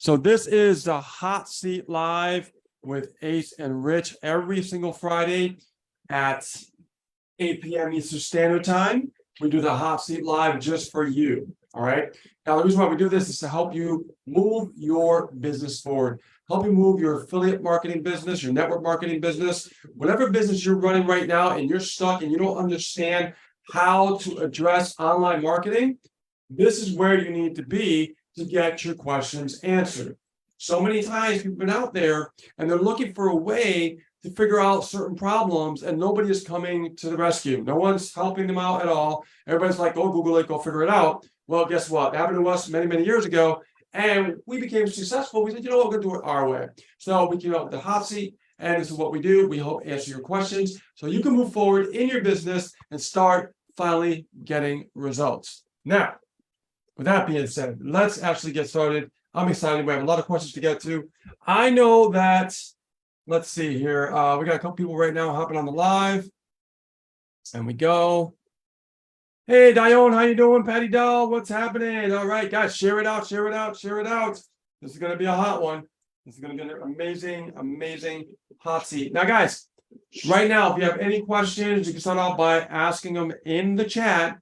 So this is the Hot Seat Live with Ace and Rich every single Friday at 8 p.m. Eastern Standard Time. We do the Hot Seat Live just for you. All right. Now, the reason why we do this is to help you move your business forward, help you move your affiliate marketing business, your network marketing business, whatever business you're running right now and you're stuck and you don't understand how to address online marketing. This is where you need to be to get your questions answered. So many times people have been out there and they're looking for a way to figure out certain problems and nobody is coming to the rescue. No one's helping them out at all. Everybody's like, go Google it, go figure it out. Well, guess what? It happened to us many, many years ago and we became successful. We said, you know what, we're gonna do it our way. So we came up with the hot seat and this is what we do. We help answer your questions so you can move forward in your business and start finally getting results. Now, with that being said, let's actually get started. I'm excited. We have a lot of questions to get to. I know that, let's see here. We got a couple people right now hopping on the live. And we go. Hey, Dione, how you doing? Patty Doll, what's happening? All right, guys, share it out, share it out, share it out. This is going to be a hot one. This is going to be an amazing, amazing hot seat. Now, guys, right now, if you have any questions, you can start out by asking them in the chat.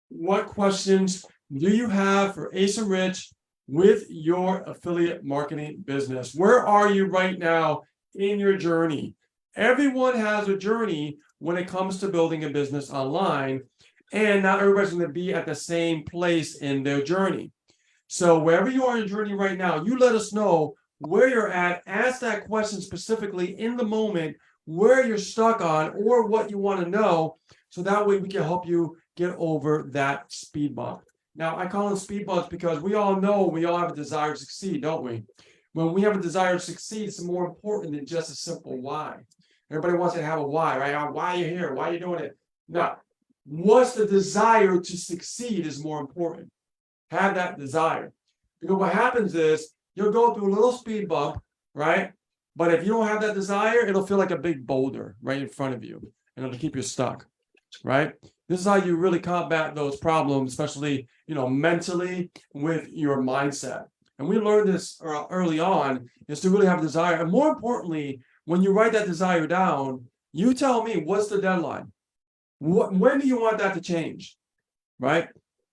What questions do you have for Ace and Rich with your affiliate marketing business? Where are you right now in your journey? Everyone has a journey when it comes to building a business online, and not everybody's going to be at the same place in their journey. So wherever you are in your journey right now, you let us know where you're at. Ask that question specifically in the moment where you're stuck on or what you want to know, so that way we can help you get over that speed bump. Now, I call them speed bumps because we all know we all have a desire to succeed, don't we? When we have a desire to succeed, it's more important than just a simple why. Everybody wants to have a why, right? Why are you here? Why are you doing it? No. What's the desire to succeed is more important. Have that desire. Because what happens is you'll go through a little speed bump, right? But if you don't have that desire, it'll feel like a big boulder right in front of you, and it'll keep you stuck, right? This is how you really combat those problems, especially, mentally with your mindset. And we learned this early on, is to really have a desire. And more importantly, when you write that desire down, you tell me, what's the deadline? When do you want that to change, right?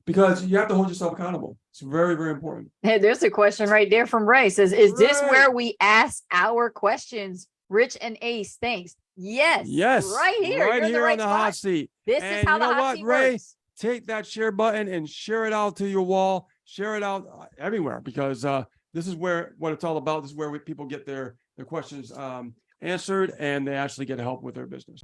Because you have to hold yourself accountable. It's very, very important. Hey, there's a question right there from Ray. Says, is this where we ask our questions? Rich and Ace, thanks. Yes. Right here. Right here on the hot seat. This is how the hot seat works. Take that share button and share it out to your wall. Share it out everywhere, because this is what it's all about. This is where people get their questions answered and they actually get help with their business.